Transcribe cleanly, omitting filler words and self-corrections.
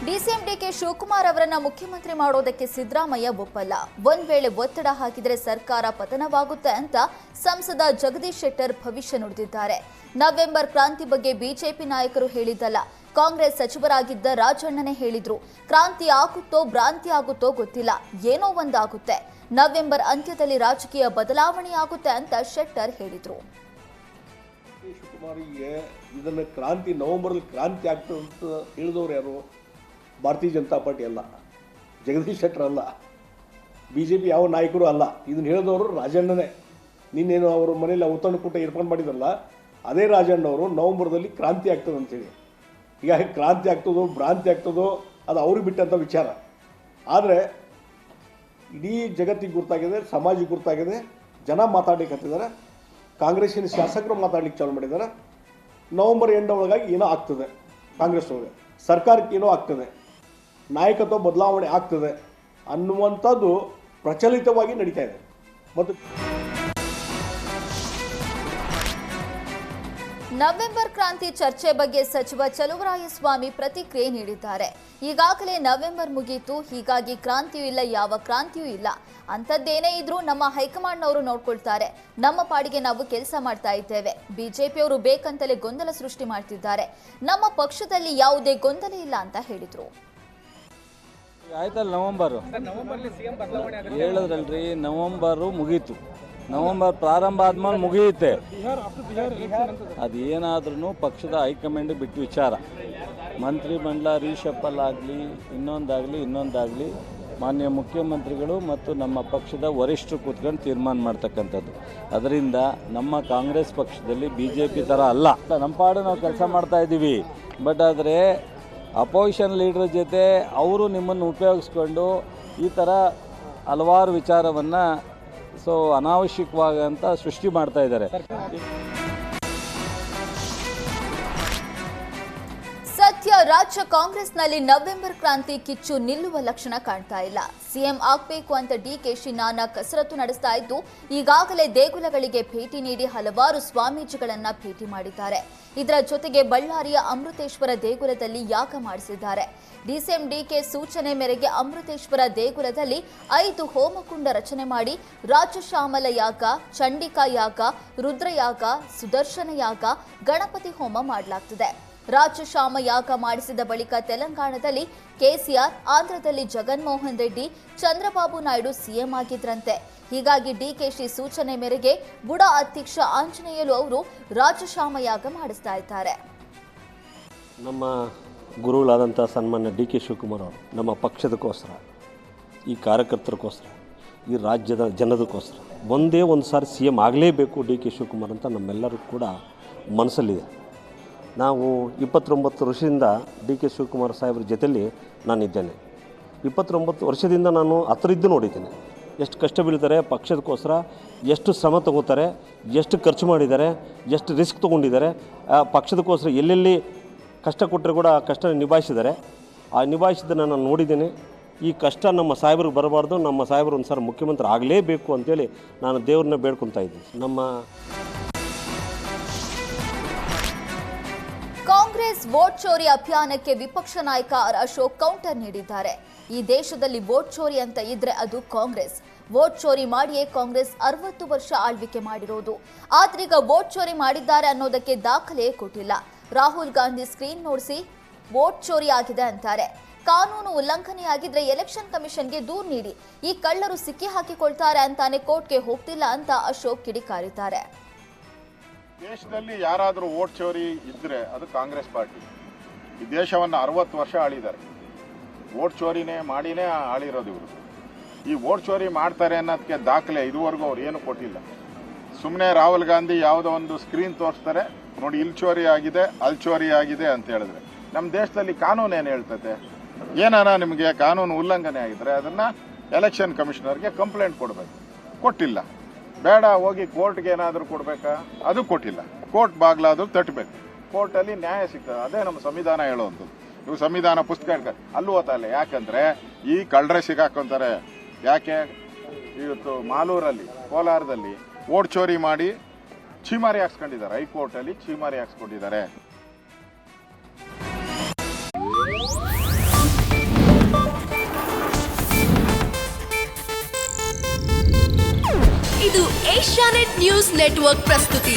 DCM DK Shivakumar ಅವರನ್ನ ಮುಖ್ಯಮಂತ್ರಿ ಮಾಡೋದಕ್ಕೆ ಸಿದ್ದರಾಮಯ್ಯ ಒಪ್ಪಲ್ಲ. ಒಂದ್ ವೇಳೆ ಒತ್ತಡ ಹಾಕಿದರೆ ಸರ್ಕಾರ ಪತನವಾಗುತ್ತೆ ಅಂತ ಸಂಸದ ಜಗದೀಶ್ ಶೆಟ್ಟರ್ ಭವಿಷ್ಯ ನುಡಿದಿದ್ದಾರೆ. ನವೆಂಬರ್ ಕ್ರಾಂತಿ ಬಗ್ಗೆ ಬಿಜೆಪಿ ನಾಯಕರು ಹೇಳಿದ್ದಲ್ಲ, ಕಾಂಗ್ರೆಸ್ ಸಚಿವರಾಗಿದ್ದ ರಾಜಣ್ಣನೇ ಹೇಳಿದ್ರು. ಕ್ರಾಂತಿ ಆಗುತ್ತೋ ಭ್ರಾಂತಿ ಆಗುತ್ತೋ ಗೊತ್ತಿಲ್ಲ, ಏನೋ ಒಂದಾಗುತ್ತೆ. ನವೆಂಬರ್ ಅಂತ್ಯದಲ್ಲಿ ರಾಜಕೀಯ ಬದಲಾವಣೆ ಆಗುತ್ತೆ ಅಂತ ಶೆಟ್ಟರ್ ಹೇಳಿದ್ರು. ಶಿವಕುಮಾರಿಗೆ ಇದನ್ನ ಕ್ರಾಂತಿ ನವೆಂಬರ್ ಕ್ರಾಂತಿ ಆಗ್ತದೆ ಅಂತ ಹೇಳಿದವರು ಯಾರು? ಭಾರತೀಯ ಜನತಾ ಪಾರ್ಟಿ ಅಲ್ಲ, ಜಗದೀಶ್ ಶೆಟ್ಟರ್ ಅಲ್ಲ, ಬಿಜೆಪಿ ಯಾವ ನಾಯಕರು ಅಲ್ಲ. ಇದನ್ನ ಹೇಳಿದವರು ರಾಜಣ್ಣನೇ. ನಿನ್ನೇನು ಅವರು ಮನೇಲಿ ಔತಣಕೂಟ ಏರ್ಪಾಡು ಮಾಡಿದ್ರಲ್ಲ, ಅದೇ ರಾಜಣ್ಣವರು ನವೆಂಬರ್ದಲ್ಲಿ ಕ್ರಾಂತಿ ಆಗ್ತದೆ ಅಂತೇಳಿ. ಈಗ ಕ್ರಾಂತಿ ಆಗ್ತದೋ ಭ್ರಾಂತಿ ಆಗ್ತದೋ ಅದು ಅವ್ರಿಗೆ ಬಿಟ್ಟಂಥ ವಿಚಾರ. ಆದರೆ ಇಡೀ ಜಗತ್ತಿಗೆ ಗುರ್ತಾಗಿದೆ, ಸಮಾಜಕ್ಕೆ ಗುರ್ತಾಗಿದೆ, ಜನ ಮಾತಾಡ್ಲಿಕ್ಕೆ ಹತ್ತಿದ್ದಾರೆ, ಕಾಂಗ್ರೆಸ್ಸಿನ ಶಾಸಕರು ಮಾತಾಡ್ಲಿಕ್ಕೆ ಚಾಲು ಮಾಡಿದ್ದಾರೆ. ನವೆಂಬರ್ ಎಂಡ್ ಒಳಗಾಗಿ ಏನೋ ಆಗ್ತದೆ, ಕಾಂಗ್ರೆಸ್ ಒಳಗೆ ಸರ್ಕಾರಕ್ಕೆ ಏನೋ ಆಗ್ತದೆ, ನಾಯಕತ್ವ ಬದಲಾವಣೆ ಆಗ್ತದೆ ಅನ್ನುವಂಥದ್ದು ಪ್ರಚಲಿತವಾಗಿ ನಡೀತಾ ಇದೆ. ಮತ್ತು ನವೆಂಬರ್ ಕ್ರಾಂತಿ ಚರ್ಚೆ ಬಗ್ಗೆ ಸಚಿವ ಚಲುವರಾಯಸ್ವಾಮಿ ಪ್ರತಿಕ್ರಿಯೆ ನೀಡಿದ್ದಾರೆ. ಈಗಾಗಲೇ ನವೆಂಬರ್ ಮುಗಿಯಿತು, ಹೀಗಾಗಿ ಕ್ರಾಂತಿಯೂ ಇಲ್ಲ, ಯಾವ ಕ್ರಾಂತಿಯೂ ಇಲ್ಲ. ಅಂಥದ್ದೇನೇ ಇದ್ರೂ ನಮ್ಮ ಹೈಕಮಾಂಡ್ನವರು ನೋಡ್ಕೊಳ್ತಾರೆ. ನಮ್ಮ ಪಾಡಿಗೆ ನಾವು ಕೆಲಸ ಮಾಡ್ತಾ ಇದ್ದೇವೆ. ಬಿಜೆಪಿಯವರು ಬೇಕಂತಲೇ ಗೊಂದಲ ಸೃಷ್ಟಿ ಮಾಡ್ತಿದ್ದಾರೆ. ನಮ್ಮ ಪಕ್ಷದಲ್ಲಿ ಯಾವುದೇ ಗೊಂದಲ ಇಲ್ಲ ಅಂತ ಹೇಳಿದ್ರು. ಆಯ್ತಲ್ಲ, ಹೇಳಿದ್ರಲ್ರಿ, ನವೆಂಬರು ಮುಗೀತು. ನವೆಂಬರ್ ಪ್ರಾರಂಭ ಆದ್ಮೇಲೆ ಮುಗಿಯುತ್ತೆ. ಅದೇನಾದ್ರೂ ಪಕ್ಷದ ಹೈಕಮಾಂಡ್ ಬಿಟ್ಟು ವಿಚಾರ. ಮಂತ್ರಿ ಮಂಡಲ ರೀಶಫಲ್ ಆಗಲಿ, ಇನ್ನೊಂದಾಗಲಿ ಮಾನ್ಯ ಮುಖ್ಯಮಂತ್ರಿಗಳು ಮತ್ತು ನಮ್ಮ ಪಕ್ಷದ ವರಿಷ್ಠರು ಕೂತ್ಕೊಂಡು ತೀರ್ಮಾನ ಮಾಡ್ತಕ್ಕಂಥದ್ದು. ಅದರಿಂದ ನಮ್ಮ ಕಾಂಗ್ರೆಸ್ ಪಕ್ಷದಲ್ಲಿ BJP ಥರ ಅಲ್ಲ. ನಮ್ಮ ಪಾಡು ನಾವು ಕೆಲಸ ಮಾಡ್ತಾ ಇದ್ದೀವಿ. ಬಟ್ ಆದರೆ ಅಪೋಸಿಷನ್ ಲೀಡರ್ ಜೊತೆ ಅವರು ನಿಮ್ಮನ್ನು ಉಪಯೋಗಿಸ್ಕೊಂಡು ಈ ಥರ ಹಲವಾರು ವಿಚಾರವನ್ನು ಅನಾವಶ್ಯಕವಾಗಂತ ಸೃಷ್ಟಿ ಮಾಡ್ತಾ ಇದ್ದಾರೆ. ಸದ್ಯ ರಾಜ್ಯ ಕಾಂಗ್ರೆಸ್ನಲ್ಲಿ ನವೆಂಬರ್ ಕ್ರಾಂತಿ ಕಿಚ್ಚು ನಿಲ್ಲುವ ಲಕ್ಷಣ ಕಾಣ್ತಾ ಇಲ್ಲ. ಸಿಎಂ ಆಗಬೇಕು ಅಂತ ಡಿಕೆಶಿ ನಾನಾ ಕಸರತ್ತು ನಡೆಸ್ತಾ ಇದ್ದು, ಈಗಾಗಲೇ ದೇಗುಲಗಳಿಗೆ ಭೇಟಿ ನೀಡಿ ಹಲವಾರು ಸ್ವಾಮೀಜಿಗಳನ್ನ ಭೇಟಿ ಮಾಡಿದ್ದಾರೆ. ಇದರ ಜೊತೆಗೆ ಬಳ್ಳಾರಿಯ ಅಮೃತೇಶ್ವರ ದೇಗುಲದಲ್ಲಿ ಯಾಗ ಮಾಡಿಸಿದ್ದಾರೆ. ಡಿಸಿಎಂ ಡಿಕೆ ಸೂಚನೆ ಮೇರೆಗೆ ಅಮೃತೇಶ್ವರ ದೇಗುಲದಲ್ಲಿ 5 ಹೋಮಕುಂಡ ರಚನೆ ಮಾಡಿ ರಾಜಶ್ಯಾಮಲ ಯಾಗ, ಚಂಡಿಕಾ ಯಾಗ, ರುದ್ರಯಾಗ, ಸುದರ್ಶನ ಯಾಗ, ಗಣಪತಿ ಹೋಮ ಮಾಡಲಾಗ್ತಿದೆ. ರಾಜಶ್ಯಾಮ ಯಾಗ ಮಾಡಿಸಿದ ಬಳಿಕ ತೆಲಂಗಾಣದಲ್ಲಿ ಕೆಸಿಆರ್, ಆಂಧ್ರದಲ್ಲಿ ಜಗನ್ಮೋಹನ್ ರೆಡ್ಡಿ, ಚಂದ್ರಬಾಬು ನಾಯ್ಡು ಸಿಎಂ ಆಗಿದ್ರಂತೆ. ಹೀಗಾಗಿ ಡಿಕೆಶಿ ಸೂಚನೆ ಮೇರೆಗೆ ಬುಡ ಅಧ್ಯಕ್ಷ ಆಂಜನೇಯಲು ಅವರು ರಾಜಶ್ಯಾಮ ಯಾಗ ಮಾಡಿಸ್ತಾ ಇದ್ದಾರೆ. ನಮ್ಮ ಗುರುಗಳಾದಂಥ ಸನ್ಮಾನ್ಯ ಡಿಕೆ ಶಿವಕುಮಾರ್ ಅವರು ನಮ್ಮ ಪಕ್ಷದಕ್ಕೋಸ್ಕರ, ಈ ಕಾರ್ಯಕರ್ತರಿಗೋಸ್ಕರ, ಈ ರಾಜ್ಯದ ಜನದಕ್ಕೋಸ್ಕರ ಒಂದೇ ಒಂದು ಸಾರಿ CM ಆಗಲೇಬೇಕು ಡಿಕೆ ಶಿವಕುಮಾರ್ ಅಂತ ನಮ್ಮೆಲ್ಲರೂ ಕೂಡ ಮನಸ್ಸಲ್ಲಿದೆ. ನಾವು 29 ವರ್ಷದಿಂದ ಡಿಕೆ ಶಿವಕುಮಾರ್ ಸಾಹೇಬ್ರ ಜೊತೆಯಲ್ಲಿ ನಾನಿದ್ದೇನೆ. 29 ವರ್ಷದಿಂದ ನಾನು ಹತ್ತಿರದ್ದು ನೋಡಿದ್ದೇನೆ. ಎಷ್ಟು ಕಷ್ಟ ಬೀಳ್ತಾರೆ ಪಕ್ಷದಕ್ಕೋಸ್ಕರ, ಎಷ್ಟು ಶ್ರಮ ತಗೋತಾರೆ, ಎಷ್ಟು ಖರ್ಚು ಮಾಡಿದ್ದಾರೆ, ಎಷ್ಟು ರಿಸ್ಕ್ ತೊಗೊಂಡಿದ್ದಾರೆ. ಪಕ್ಷದಕ್ಕೋಸ್ಕರ ಎಲ್ಲೆಲ್ಲಿ ಕಷ್ಟ ಕೊಟ್ಟರೆ ಕೂಡ ಆ ಕಷ್ಟ ನಿಭಾಯಿಸಿದ್ದಾರೆ. ಆ ನಿಭಾಯಿಸಿದ್ದನ್ನು ನಾನು ನೋಡಿದ್ದೇನೆ. ಈ ಕಷ್ಟ ನಮ್ಮ ಸಾಹೇಬ್ರಿಗೆ ಬರಬಾರ್ದು, ನಮ್ಮ ಸಾಹೇಬರು ಒಂದು ಸಾರಿ ಮುಖ್ಯಮಂತ್ರಿ ಆಗಲೇಬೇಕು ಅಂತೇಳಿ ನಾನು ದೇವ್ರನ್ನ ಬೇಡ್ಕೊತಾ ಇದ್ದೀನಿ. ಕಾಂಗ್ರೆಸ್ ವೋಟ್ ಚೋರಿ ಅಭಿಯಾನಕ್ಕೆ ವಿಪಕ್ಷ ನಾಯಕ ಅಶೋಕ್ ಕೌಂಟರ್ ನೀಡಿದ್ದಾರೆ. ಈ ದೇಶದಲ್ಲಿ ವೋಟ್ ಚೋರಿ ಅಂತ ಇದ್ರೆ ಅದು ಕಾಂಗ್ರೆಸ್. ವೋಟ್ ಚೋರಿ ಮಾಡಿಯೇ ಕಾಂಗ್ರೆಸ್ 60 ವರ್ಷ ಆಳ್ವಿಕೆ ಮಾಡಿರೋದು. ಆದ್ರೀಗ ವೋಟ್ ಚೋರಿ ಮಾಡಿದ್ದಾರೆ ಅನ್ನೋದಕ್ಕೆ ದಾಖಲೆ ಕೊಟ್ಟಿಲ್ಲ. ರಾಹುಲ್ ಗಾಂಧಿ ಸ್ಕ್ರೀನ್ ನೋಡಿಸಿ ವೋಟ್ ಚೋರಿ ಆಗಿದೆ ಅಂತಾರೆ. ಕಾನೂನು ಉಲ್ಲಂಘನೆಯಾಗಿದ್ರೆ ಎಲೆಕ್ಷನ್ ಕಮಿಷನ್ಗೆ ದೂರು ನೀಡಿ. ಈ ಕಳ್ಳರು ಸಿಕ್ಕಿ ಹಾಕಿಕೊಳ್ತಾರೆ ಅಂತಾನೆ ಕೋರ್ಟ್ಗೆ ಹೋಗ್ತಿಲ್ಲ ಅಂತ ಅಶೋಕ್ ಕಿಡಿಕಾರಿದ್ದಾರೆ. ದೇಶದಲ್ಲಿ ಯಾರಾದರೂ ವೋಟ್ ಚೋರಿ ಇದ್ದರೆ ಅದು ಕಾಂಗ್ರೆಸ್ ಪಾರ್ಟಿ. ಈ ದೇಶವನ್ನು 60 ವರ್ಷ ಆಳಿದ್ದಾರೆ. ವೋಟ್ ಚೋರಿನೇ ಮಾಡಿನೇ ಆಳಿರೋದು ಇವರು. ಈ ವೋಟ್ ಚೋರಿ ಮಾಡ್ತಾರೆ ಅನ್ನೋದಕ್ಕೆ ದಾಖಲೆ ಇದುವರೆಗೂ ಅವ್ರು ಏನು ಕೊಟ್ಟಿಲ್ಲ. ಸುಮ್ಮನೆ ರಾಹುಲ್ ಗಾಂಧಿ ಯಾವುದೋ ಒಂದು ಸ್ಕ್ರೀನ್ ತೋರಿಸ್ತಾರೆ, ನೋಡಿ ಇಲ್ಲಿ ಚೋರಿ ಆಗಿದೆ, ಅಲ್ಲಿ ಚೋರಿ ಆಗಿದೆ ಅಂತ ಹೇಳಿದ್ರೆ. ನಮ್ಮ ದೇಶದಲ್ಲಿ ಕಾನೂನು ಏನು ಹೇಳ್ತದೆ? ಏನಾರ ನಿಮಗೆ ಕಾನೂನು ಉಲ್ಲಂಘನೆ ಆಗಿದ್ರೆ ಅದನ್ನು ಎಲೆಕ್ಷನ್ ಕಮಿಷನರ್ಗೆ ಕಂಪ್ಲೇಂಟ್ ಕೊಡಬೇಕು. ಕೊಟ್ಟಿಲ್ಲ. ಬೇಡ ಹೋಗಿ ಕೋರ್ಟ್ಗೆ ಏನಾದರೂ ಕೊಡಬೇಕಾ? ಅದು ಕೊಟ್ಟಿಲ್ಲ. ಕೋರ್ಟ್ ಬಾಗ್ಲಾದರೂ ತಟ್ಟಬೇಕು. ಕೋರ್ಟಲ್ಲಿ ನ್ಯಾಯ ಸಿಗ್ತದೆ. ಅದೇ ನಮ್ಮ ಸಂವಿಧಾನ ಹೇಳುವಂಥದ್ದು. ಇವು ಸಂವಿಧಾನ ಪುಸ್ತಕ ಹೇಳ್ತಾರೆ, ಅಲ್ಲೂ ಓದ್ತಾ ಯಾಕಂದರೆ ಈ ಕಳ್ಳರೆ ಸಿಗಾಕೊಂತಾರೆ. ಯಾಕೆ? ಇವತ್ತು ಮಾಲೂರಲ್ಲಿ, ಕೋಲಾರದಲ್ಲಿ ವೋಟ್ ಚೋರಿ ಮಾಡಿ ಛೀಮಾರಿ ಹಾಕ್ಸ್ಕೊಂಡಿದ್ದಾರೆ. ಹೈಕೋರ್ಟಲ್ಲಿ ಛೀಮಾರಿ ಹಾಕ್ಸ್ಕೊಂಡಿದ್ದಾರೆ. ಇದು ಏಷ್ಯಾನೆಟ್ ನ್ಯೂಸ್ ನೆಟ್ವರ್ಕ್ ಪ್ರಸ್ತುತಿ.